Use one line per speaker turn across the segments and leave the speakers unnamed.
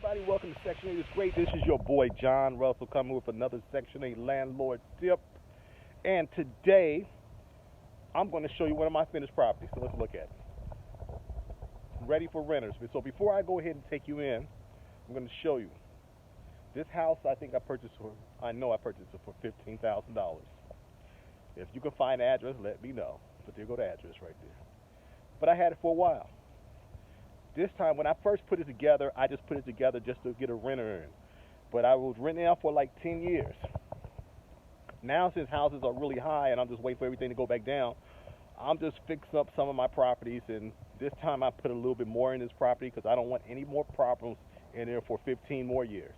everybody, welcome to Section 8 is Great. This is your boy John Russell coming with another Section 8 landlord tip. And today, I'm going to show you one of my finished properties. So let's look at it. Ready for renters. So before I go ahead and take you in, I'm going to show you. This house I purchased it for $15,000. If you can find the address, let me know. But there go the address right there. But I had it for a while. This time, when I first put it together, I just put it together just to get a renter in. But I was renting out for like 10 years. Now, since houses are really high and I'm just waiting for everything to go back down, I'm just fixing up some of my properties. And this time I put a little bit more in this property because I don't want any more problems in there for 15 more years.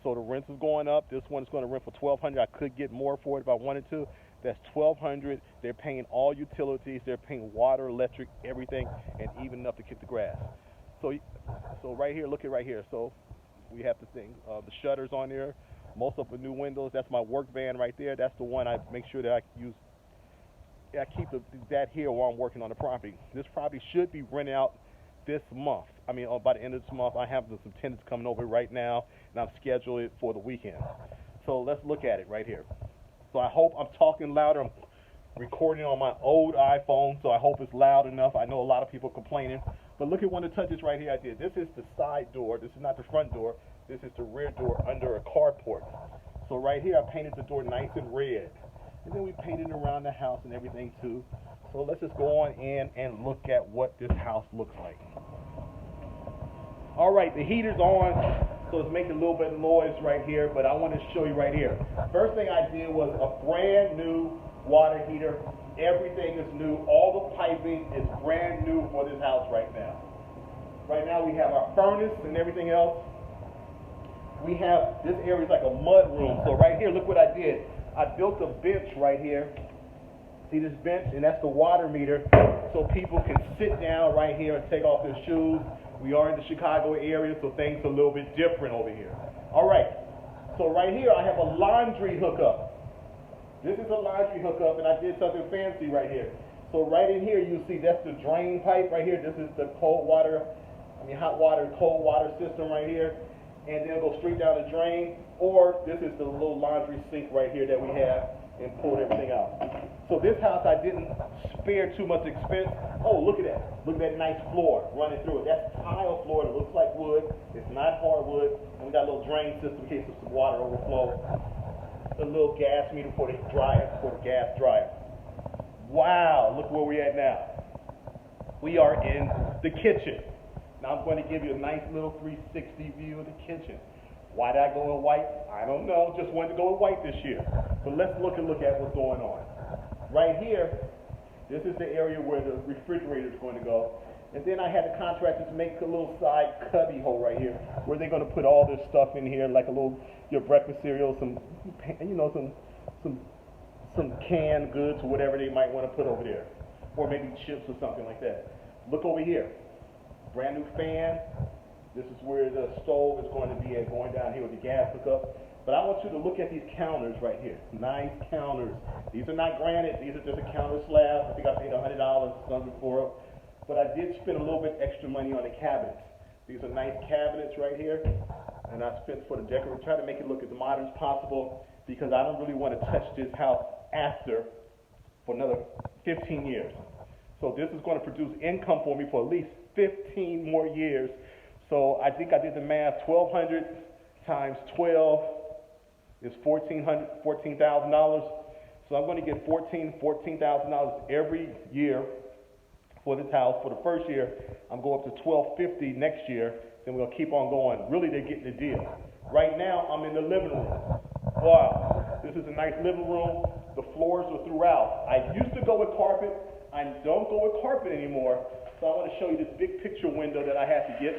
So the rents is going up. This one's going to rent for $1,200. I could get more for it if I wanted to. That's $1,200. They're paying all utilities. They're paying water, electric, everything, and even enough to cut the grass. So right here, look at right here. So we have the thing, the shutters on there. Most of the new windows. That's my work van right there. That's the one I make sure that I use. I keep that here while I'm working on the property. This property should be rented out this month. I mean, by the end of this month, I have some tenants coming over right now, and I'm scheduled it for the weekend. So let's look at it right here. So I hope I'm talking louder. I'm recording on my old iPhone, so I hope it's loud enough. I know a lot of people complaining. But look at one of the touches right here I did. This is the side door. This is not the front door. This is the rear door under a carport. So right here, I painted the door nice and red. And then we painted around the house and everything too. So let's just go on in and look at what this house looks like. All right, the heater's on, so it's making a little bit of noise right here, but I want to show you right here. First thing I did was a brand new water heater. Everything is new. All the piping is brand new for this house right now. Right now we have our furnace and everything else. We have, this area is like a mud room. So right here, look what I did. I built a bench right here. See this bench? And that's the water meter. So people can sit down right here and take off their shoes. We are in the Chicago area, so things are a little bit different over here. All right. So right here, I have a laundry hookup. This is a laundry hookup, and I did something fancy right here. So right in here, you see that's the drain pipe right here. This is the hot water, cold water system right here. And then it'll go straight down the drain. Or this is the little laundry sink right here that we have and pulled everything out. So this house, I didn't spare too much expense. Oh, look at that. Look at that nice floor running through it. That's tile floor that looks like wood. It's not hardwood. And we got a little drain system in case of some water overflow. A little gas meter for the dryer, for the gas dryer. Wow, look where we're at now. We are in the kitchen. Now I'm going to give you a nice little 360 view of the kitchen. Why did I go in white? I don't know, just wanted to go in white this year. But let's look at what's going on. Right here, this is the area where the refrigerator is going to go. And then I had the contractors make a little side cubby hole right here where they're going to put all this stuff in here, like a little, your breakfast cereal, some canned goods or whatever they might want to put over there. Or maybe chips or something like that. Look over here. Brand new fan. This is where the stove is going to be and going down here with the gas hookup. But I want you to look at these counters right here. Nice counters. These are not granite. These are just a counter slab. I think I paid $100 something for them. But I did spend a little bit extra money on the cabinets. These are nice cabinets right here. And I spent for the decor. Try to make it look as modern as possible because I don't really want to touch this house for another 15 years. So this is going to produce income for me for at least 15 more years. So I think I did the math. 1,200 times 12 is $14,000. So I'm going to get $14,000 every year for this house. For the first year, I'm going up to $1,250 next year. Then we're going to keep on going. Really, they're getting the deal. Right now, I'm in the living room. Wow, this is a nice living room. The floors are throughout. I used to go with carpet. I don't go with carpet anymore. So I want to show you this big picture window that I had to get.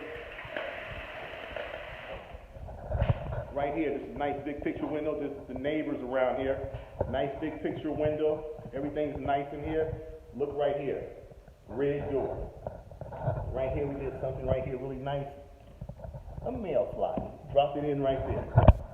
Right here, this is a nice big picture window. This is the neighbors around here. Nice big picture window. Everything's nice in here. Look right here. Red door. Right here, we did something right here really nice. A mail slide. Dropped it in right there.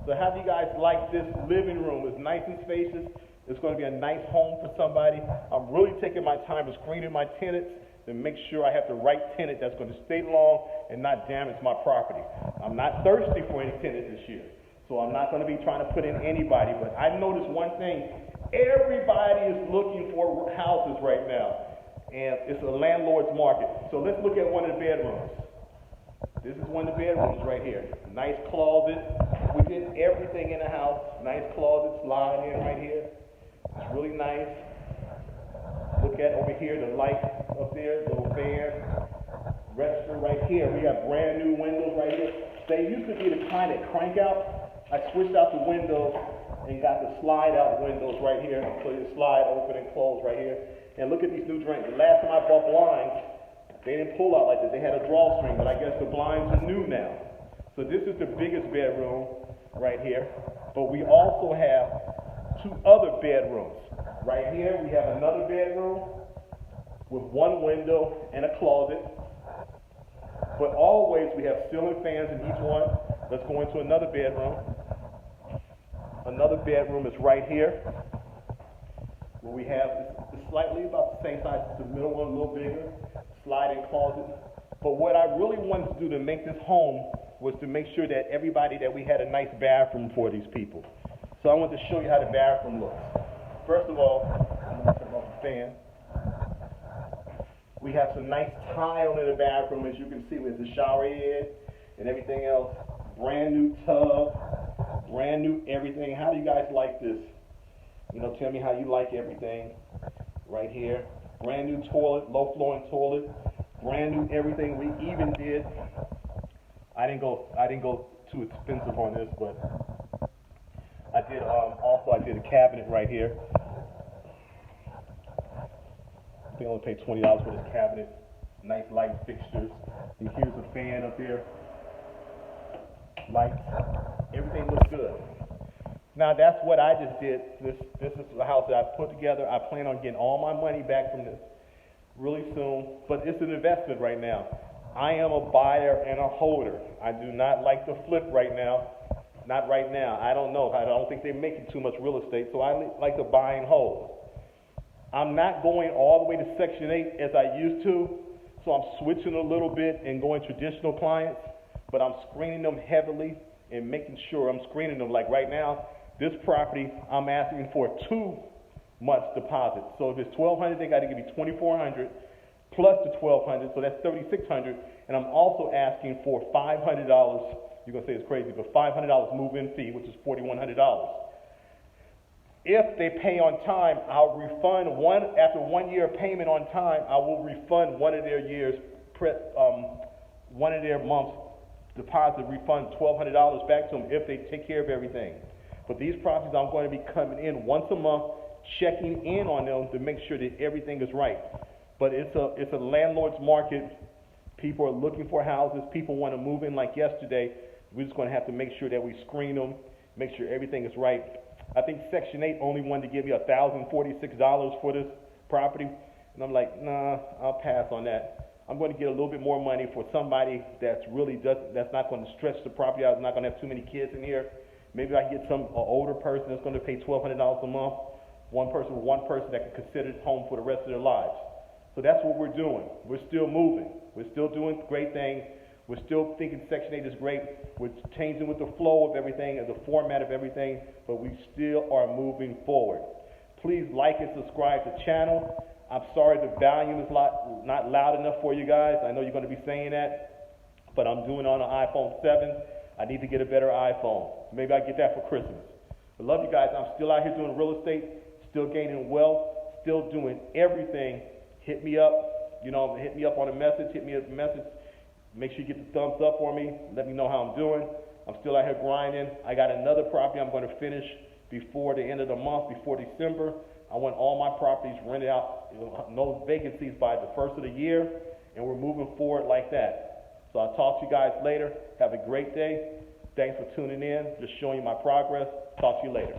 So how do you guys like this living room? It's nice and spacious. It's going to be a nice home for somebody. I'm really taking my time to screening my tenants to make sure I have the right tenant that's going to stay long and not damage my property. I'm not thirsty for any tenant this year, so I'm not going to be trying to put in anybody, but I noticed one thing. Everybody is looking for houses right now, and it's a landlord's market. So let's look at one of the bedrooms. This is one of the bedrooms right here. Nice closet. We did everything in the house. Nice closet, slide in right here. It's really nice. Look at over here, the light up there, little fan. Register right here. We got brand new windows right here. They used to be the kind that crank out. I switched out the windows and got the slide out windows right here. So you slide open and close right here. And look at these new drinks. The last time I bought blinds, they didn't pull out like this. They had a drawstring, but I guess the blinds are new now. So this is the biggest bedroom right here. But we also have 2 other bedrooms. Right here we have another bedroom with 1 window and a closet. But always we have ceiling fans in each one. Let's go into another bedroom. Another bedroom is right here, where we have it's slightly about the same size as the middle one, a little bigger, sliding closet. But what I really wanted to do to make this home was to make sure that we had a nice bathroom for these people. So I wanted to show you how the bathroom looks. First of all, I'm going to turn off the fan. We have some nice tile in the bathroom, as you can see, with the shower head and everything else. Brand new tub, brand new everything. How do you guys like this? You know, tell me how you like everything right here. Brand new toilet, low flooring toilet, brand new everything. We even did, I didn't go too expensive on this, but I did I did a cabinet right here. I think I only paid $20 for this cabinet. Nice light fixtures. And here's a fan up there. Lights. Everything looks good. Now that's what I just did. This is the house that I put together. I plan on getting all my money back from this really soon, but it's an investment right now. I am a buyer and a holder. I do not like to flip right now. Not right now. I don't know. I don't think they're making too much real estate, so I like to buy and hold. I'm not going all the way to Section 8 as I used to, so I'm switching a little bit and going traditional clients, but I'm screening them heavily and making sure I'm screening them. Like right now, this property, I'm asking for 2 months deposit. So if it's $1,200, they got to give me $2,400 plus the $1,200, so that's $3,600. And I'm also asking for $500. You're gonna say it's crazy, but $500 move-in fee, which is $4,100. If they pay on time, I'll refund after 1 year payment on time. I will refund one of their months deposit, refund $1,200 back to them if they take care of everything. But these properties, I'm going to be coming in once a month, checking in on them to make sure that everything is right. But it's a landlord's market. People are looking for houses. People want to move in like yesterday. We're just going to have to make sure that we screen them, make sure everything is right. I think Section 8 only wanted to give me $1,046 for this property. And I'm like, nah, I'll pass on that. I'm going to get a little bit more money for somebody that's not going to stretch the property out, not going to have too many kids in here. Maybe I can get an older person that's going to pay $1,200 a month, one person that can consider it home for the rest of their lives. So that's what we're doing. We're still moving. We're still doing great things. We're still thinking Section 8 is great. We're changing with the flow of everything and the format of everything, but we still are moving forward. Please like and subscribe to the channel. I'm sorry the volume is not loud enough for you guys. I know you're going to be saying that, but I'm doing it on an iPhone 7. I need to get a better iPhone. Maybe I get that for Christmas. I love you guys. I'm still out here doing real estate, still gaining wealth, still doing everything. Hit me up. Hit me up on a message. Hit me up a message. Make sure you get the thumbs up for me. Let me know how I'm doing. I'm still out here grinding. I got another property I'm going to finish before the end of the month, before December. I want all my properties rented out, no vacancies by the first of the year, and we're moving forward like that. So I'll talk to you guys later. Have a great day. Thanks for tuning in. Just showing you my progress. Talk to you later.